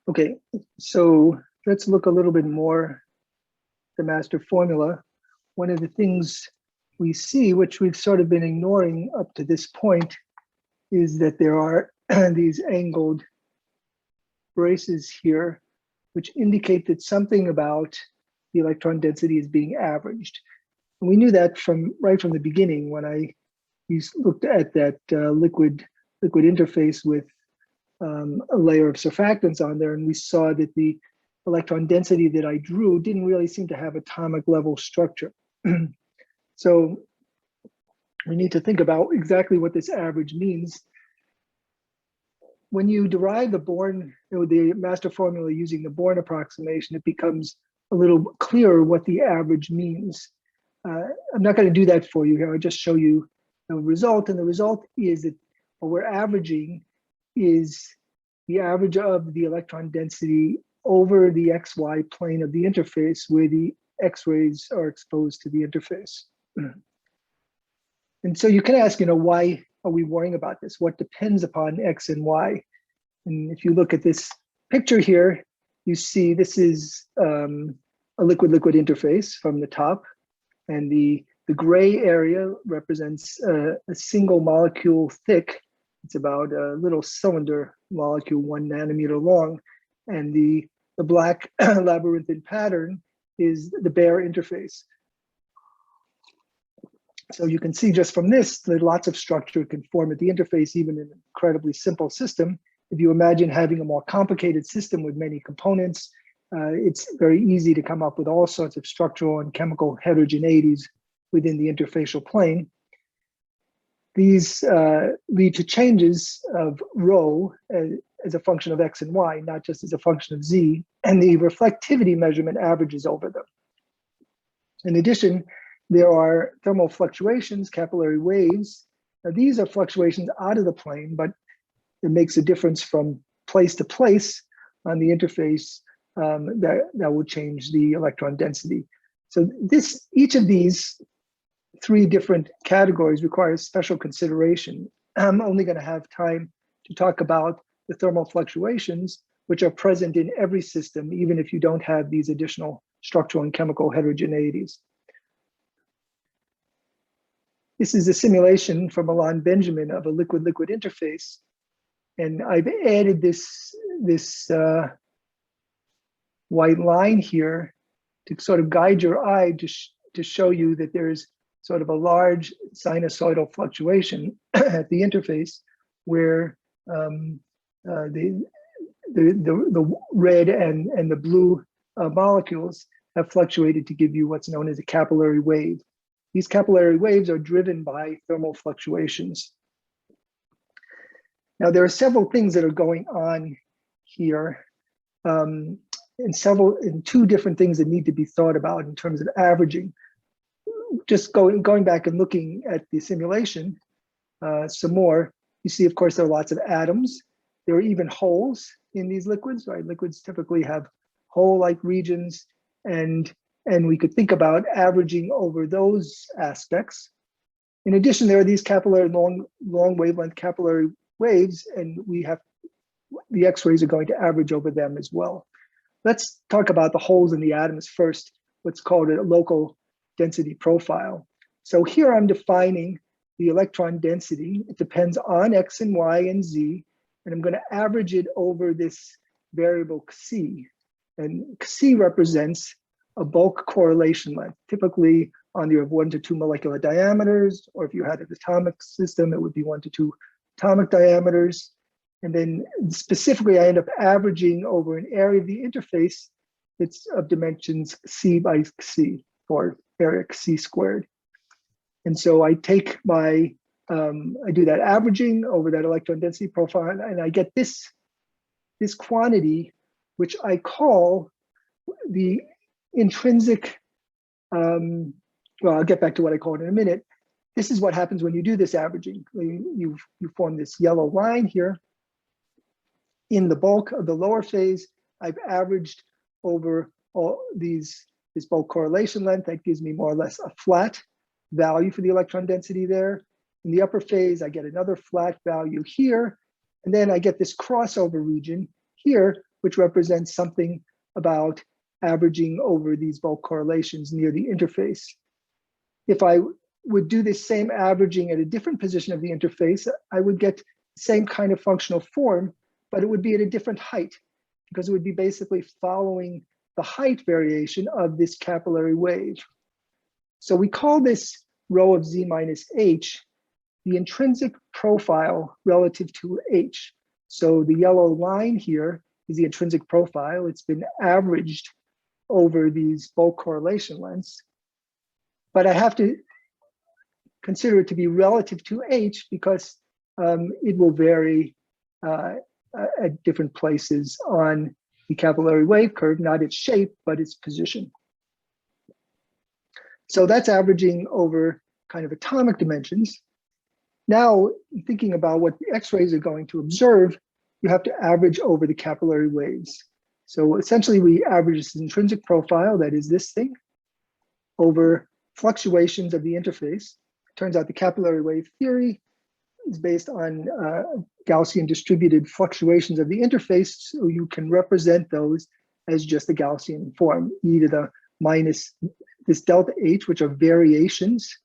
Okay, so let's look a little bit more at the master formula. One of the things we see, which we've sort of been ignoring up to this point, is that there are these angled braces here, which indicate that something about the electron density is being averaged. And we knew that right from the beginning when I looked at that liquid interface with a layer of surfactants on there, and we saw that the electron density that I drew didn't really seem to have atomic level structure. So we need to think about exactly what this average means. When you derive the master formula using the Born approximation, it becomes a little clearer what the average means. I'm not going to do that for you here. I'll just show you the result, and the result is that what we're averaging is the average of the electron density over the XY plane of the interface where the X-rays are exposed to the interface. And so you can ask, why are we worrying about this? What depends upon X and Y? And if you look at this picture here, you see this is a liquid-liquid interface from the top, and the gray area represents a single molecule thick. It's about a little cylinder molecule, 1 nanometer long, and the black labyrinthine pattern is the bare interface. So you can see just from this that lots of structure can form at the interface, even in an incredibly simple system. If you imagine having a more complicated system with many components, it's very easy to come up with all sorts of structural and chemical heterogeneities within the interfacial plane. These lead to changes of rho as a function of X and Y, not just as a function of Z, and the reflectivity measurement averages over them. In addition, there are thermal fluctuations, capillary waves. Now, these are fluctuations out of the plane, but it makes a difference from place to place on the interface that will change the electron density. So each of these 3 different categories requires special consideration. I'm only going to have time to talk about the thermal fluctuations, which are present in every system, even if you don't have these additional structural and chemical heterogeneities. This is a simulation from Milan Benjamin of a liquid-liquid interface. And I've added this white line here to sort of guide your eye to show you that there's sort of a large sinusoidal fluctuation at the interface where the red and the blue molecules have fluctuated to give you what's known as a capillary wave. These capillary waves are driven by thermal fluctuations. Now, there are several things that are going on here, and 2 different things that need to be thought about in terms of averaging. Just going back and looking at the simulation some more, you see, of course, there are lots of atoms. There are even holes in these liquids, right? Liquids typically have hole-like regions, and we could think about averaging over those aspects. In addition, there are these capillary long wavelength capillary waves, and the X-rays are going to average over them as well. Let's talk about the holes in the atoms first, what's called a local density profile. So here I'm defining the electron density. It depends on X and Y and Z, and I'm going to average it over this variable Xi. And Xi represents a bulk correlation length, typically on the order of 1 to 2 molecular diameters, or if you had an atomic system, it would be 1 to 2 atomic diameters. And then specifically, I end up averaging over an area of the interface that's of dimensions C by C, or area C squared. And so I take I do that averaging over that electron density profile, and I get this quantity, which I call the intrinsic, well, I'll get back to what I call it in a minute. This is what happens when you do this averaging. You form this yellow line here. In the bulk of the lower phase, I've averaged over all this bulk correlation length. That gives me more or less a flat value for the electron density there. In the upper phase, I get another flat value here. And then I get this crossover region here, which represents something about averaging over these bulk correlations near the interface. If I would do this same averaging at a different position of the interface, I would get the same kind of functional form, but it would be at a different height, because it would be basically following the height variation of this capillary wave. So we call this rho of z minus h the intrinsic profile relative to h. So the yellow line here is the intrinsic profile. It's been averaged over these bulk correlation lengths. But I have to consider it to be relative to h because it will vary at different places on the capillary wave curve, not its shape, but its position. So that's averaging over kind of atomic dimensions. Now, thinking about what the X-rays are going to observe, you have to average over the capillary waves. So essentially, we average this intrinsic profile, that is this thing, over fluctuations of the interface. Turns out the capillary wave theory is based on Gaussian distributed fluctuations of the interface, so you can represent those as just a Gaussian form, e to the minus this delta h, which are variations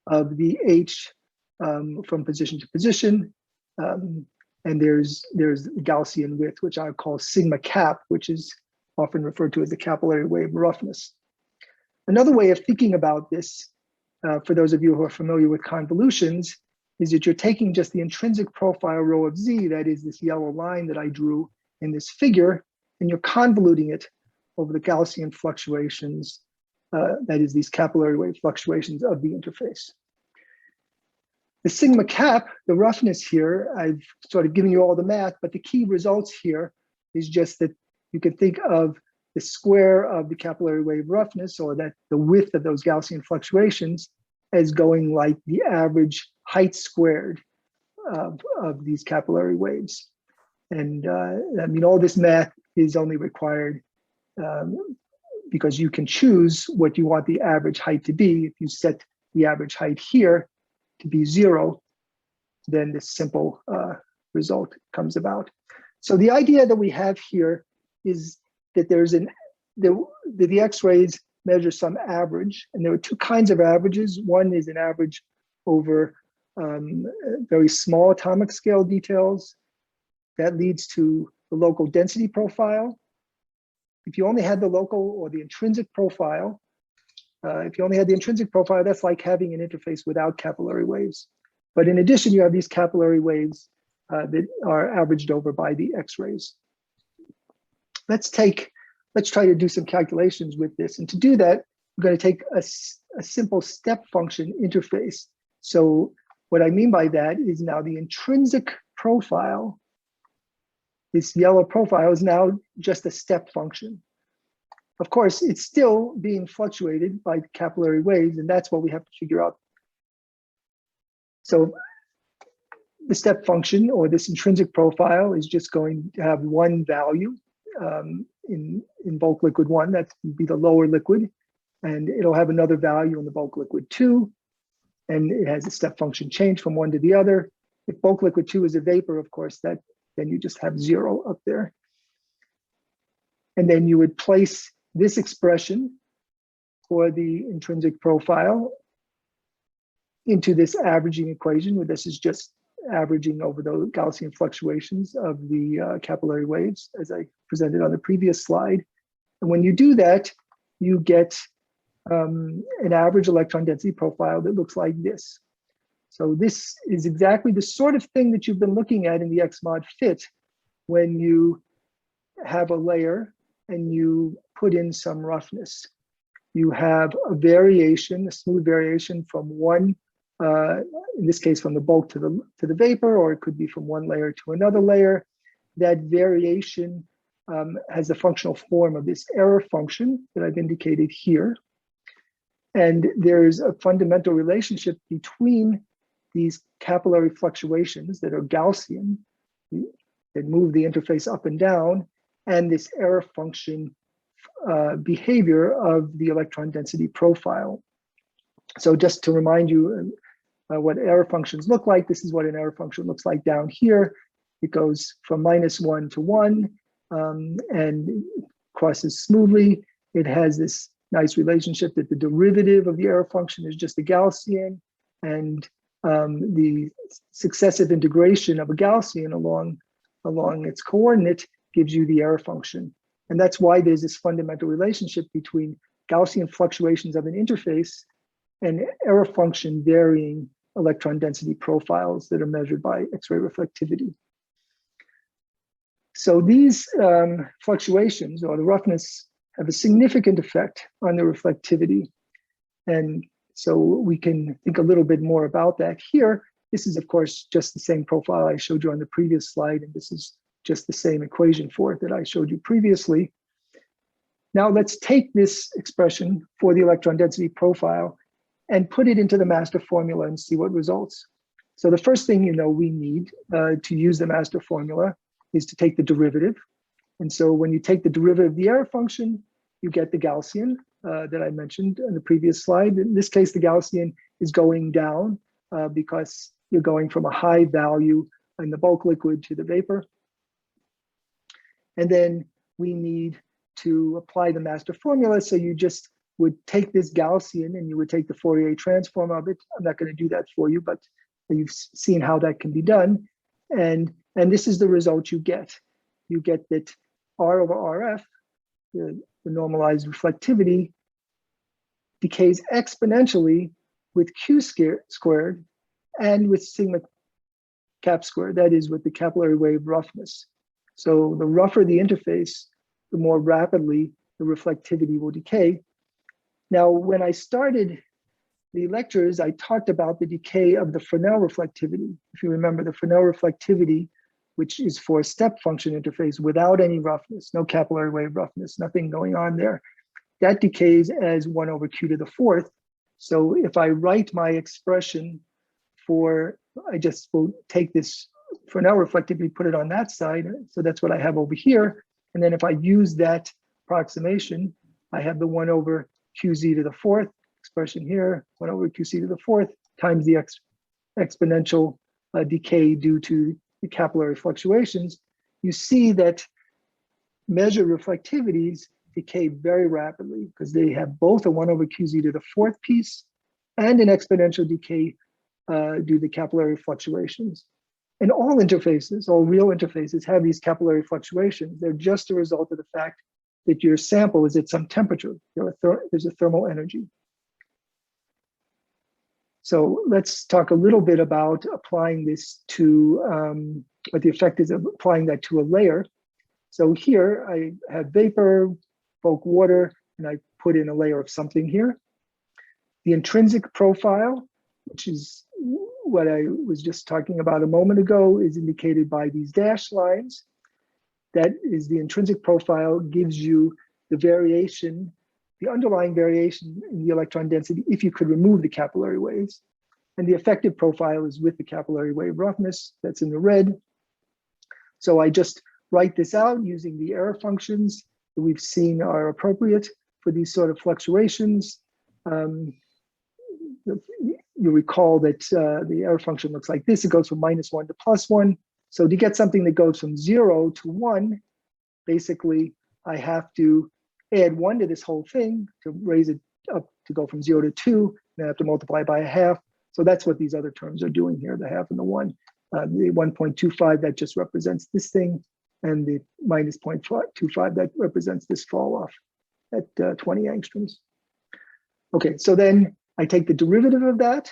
of the h from position to position. And there's Gaussian width, which I call sigma cap, which is often referred to as the capillary wave roughness. Another way of thinking about this, for those of you who are familiar with convolutions, is that you're taking just the intrinsic profile rho of z, that is this yellow line that I drew in this figure, and you're convoluting it over the Gaussian fluctuations, that is these capillary wave fluctuations of the interface. The sigma cap, the roughness here, I've sort of given you all the math, but the key results here is just that you can think of the square of the capillary wave roughness, or that the width of those Gaussian fluctuations, as going like the average height squared of these capillary waves. And I mean, all this math is only required because you can choose what you want the average height to be. If you set the average height here to be 0, then this simple result comes about. So the idea that we have here is that the X-rays measure some average, and there are two kinds of averages. One is an average over very small atomic scale details. That leads to the local density profile. If you only had the local or the intrinsic profile, that's like having an interface without capillary waves. But in addition, you have these capillary waves that are averaged over by the X-rays. Let's try to do some calculations with this. And to do that, we're going to take a simple step function interface. So what I mean by that is now the intrinsic profile, this yellow profile, is now just a step function. Of course, it's still being fluctuated by capillary waves, and that's what we have to figure out. So the step function, or this intrinsic profile, is just going to have one value in bulk liquid 1, that would be the lower liquid, and it'll have another value in the bulk liquid 2, and it has a step function change from one to the other. If bulk liquid 2 is a vapor, of course, then you just have 0 up there. And then you would place this expression for the intrinsic profile into this averaging equation, where this is just averaging over the Gaussian fluctuations of the capillary waves, as I presented on the previous slide. And when you do that, you get an average electron density profile that looks like this. So this is exactly the sort of thing that you've been looking at in the XMOD fit when you have a layer and you put in some roughness. You have a variation, a smooth variation from one, in this case, from the bulk to the vapor, or it could be from one layer to another layer. That variation has the functional form of this error function that I've indicated here. And there's a fundamental relationship between these capillary fluctuations that are Gaussian, that move the interface up and down, and this error function behavior of the electron density profile. So just to remind you what error functions look like, this is what an error function looks like down here. It goes from -1 to 1, and crosses smoothly. It has this nice relationship that the derivative of the error function is just a Gaussian, and the successive integration of a Gaussian along its coordinate gives you the error function. And that's why there's this fundamental relationship between Gaussian fluctuations of an interface and error function varying electron density profiles that are measured by X-ray reflectivity. So these fluctuations, or the roughness, have a significant effect on the reflectivity. And so we can think a little bit more about that here. This is, of course, just the same profile I showed you on the previous slide, and this is just the same equation for it that I showed you previously. Now let's take this expression for the electron density profile and put it into the master formula and see what results. So the first thing we need to use the master formula is to take the derivative. And so when you take the derivative of the error function, you get the Gaussian that I mentioned in the previous slide. In this case, the Gaussian is going down because you're going from a high value in the bulk liquid to the vapor. And then we need to apply the master formula. So you just would take this Gaussian and you would take the Fourier transform of it. I'm not going to do that for you, but you've seen how that can be done. And this is the result you get. You get that R over RF, the normalized reflectivity, decays exponentially with Q squared and with sigma cap squared, that is with the capillary wave roughness. So the rougher the interface, the more rapidly the reflectivity will decay. Now, when I started the lectures, I talked about the decay of the Fresnel reflectivity. If you remember, the Fresnel reflectivity, which is for a step function interface without any roughness, no capillary wave roughness, nothing going on there, that decays as 1 over q to the 4th. So if I write my expression for, I just will take this Fresnel reflectivity, put it on that side. So that's what I have over here. And then if I use that approximation, I have the 1 over qz to the 4th expression here, 1 over qc to the 4th times the exponential decay due to the capillary fluctuations. You see that measured reflectivities decay very rapidly because they have both a 1 over qz to the 4th piece and an exponential decay due to the capillary fluctuations. And all interfaces, all real interfaces, have these capillary fluctuations. They're just a result of the fact that your sample is at some temperature. There's a thermal energy. So let's talk a little bit about applying this to, what the effect is of applying that to a layer. So here I have vapor, bulk water, and I put in a layer of something here. The intrinsic profile, which is what I was just talking about a moment ago, is indicated by these dashed lines. That is the intrinsic profile, gives you the variation, the underlying variation in the electron density if you could remove the capillary waves. And the effective profile is with the capillary wave roughness, that's in the red. So I just write this out using the error functions that we've seen are appropriate for these sort of fluctuations. You recall that the error function looks like this. It goes from -1 to +1. So to get something that goes from 0 to 1, basically I have to add 1 to this whole thing to raise it up to go from 0 to 2. Then I have to multiply by 1/2. So that's what these other terms are doing here, the 1/2 and the 1. The 1.25, that just represents this thing, and the -0.25, that represents this fall off at 20 angstroms. Okay, so then I take the derivative of that.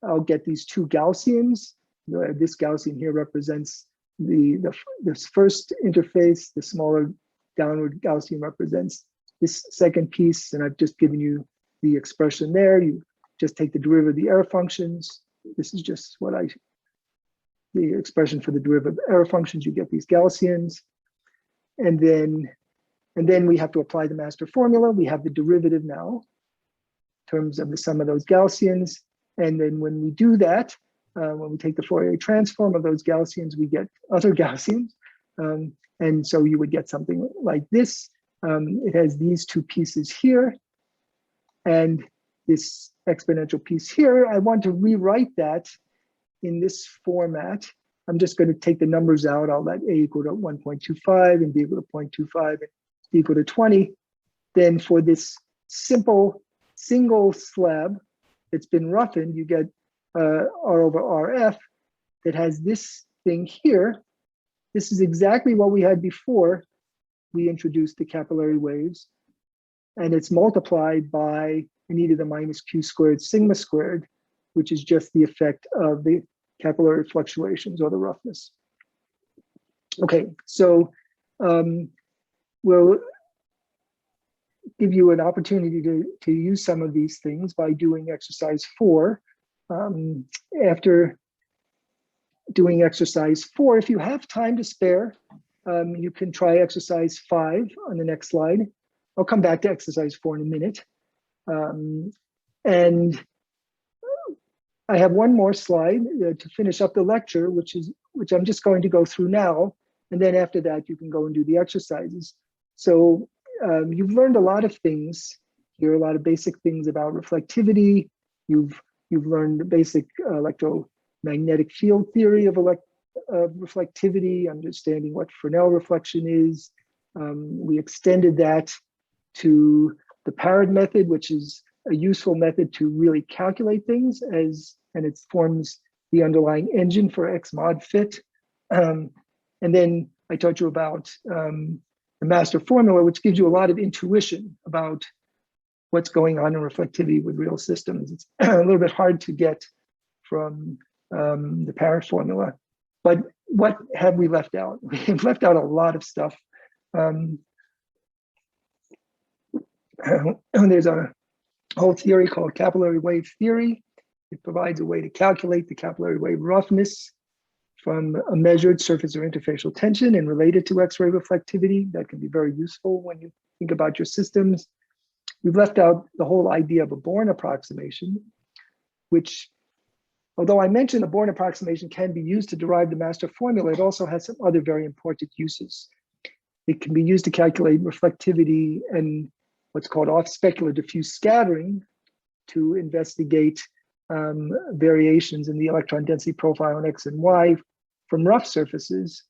I'll get these two Gaussians. This Gaussian here represents this first interface. The smaller downward Gaussian represents this second piece. And I've just given you the expression there. You just take the derivative of the error functions. This is just the expression for the derivative of error functions. You get these Gaussians. And then we have to apply the master formula. We have the derivative now in terms of the sum of those Gaussians. And then when we do that, when we take the Fourier transform of those Gaussians, we get other Gaussians. And so you would get something like this. It has these two pieces here and this exponential piece here. I want to rewrite that in this format I'm just going to take the numbers out. I'll let A equal to 1.25 and B equal to 0.25 and B equal to 20. Then for this simple single slab that's been roughened, you get R over RF that has this thing here. This is exactly what we had before we introduced the capillary waves. And it's multiplied by an e to the minus q squared sigma squared, which is just the effect of the capillary fluctuations or the roughness. Okay, so we'll give you an opportunity to use some of these things by doing exercise 4. After doing exercise 4, if you have time to spare, you can try exercise 5 on the next slide. I'll come back to exercise 4 in a minute. And I have one more slide to finish up the lecture, which I'm just going to go through now. And then after that, you can go and do the exercises. So you've learned a lot of things here, a lot of basic things about reflectivity. You've learned the basic electromagnetic field theory of reflectivity, understanding what Fresnel reflection is. We extended that to the Parrot method, which is a useful method to really calculate things, and it forms the underlying engine for X mod fit. And then I taught you about the master formula, which gives you a lot of intuition about what's going on in reflectivity with real systems. It's a little bit hard to get from the Parrot formula. But what have we left out? We've left out a lot of stuff. There's a whole theory called capillary wave theory. It provides a way to calculate the capillary wave roughness from a measured surface or interfacial tension and relate it to X-ray reflectivity. That can be very useful when you think about your systems. We've left out the whole idea of a Born approximation, which, although I mentioned the Born approximation can be used to derive the master formula, it also has some other very important uses. It can be used to calculate reflectivity and what's called off-specular diffuse scattering to investigate variations in the electron density profile in X and Y from rough surfaces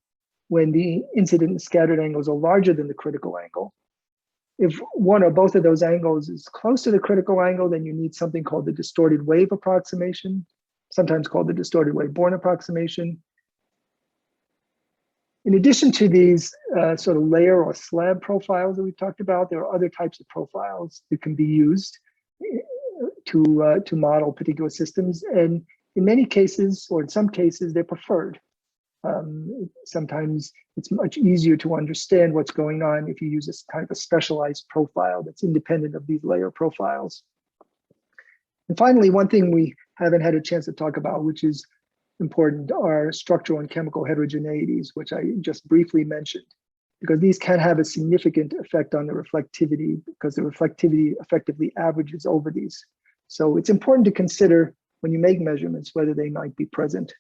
when the incident and scattered angles are larger than the critical angle. If one or both of those angles is close to the critical angle, then you need something called the distorted wave approximation, sometimes called the distorted wave Born approximation. In addition to these sort of layer or slab profiles that we've talked about, there are other types of profiles that can be used to model particular systems. And in many cases, or in some cases, they're preferred. Sometimes it's much easier to understand what's going on if you use this kind of a specialized profile that's independent of these layer profiles. And finally, one thing we haven't had a chance to talk about, which is important, are structural and chemical heterogeneities, which I just briefly mentioned, because these can have a significant effect on the reflectivity, because the reflectivity effectively averages over these. So it's important to consider when you make measurements whether they might be present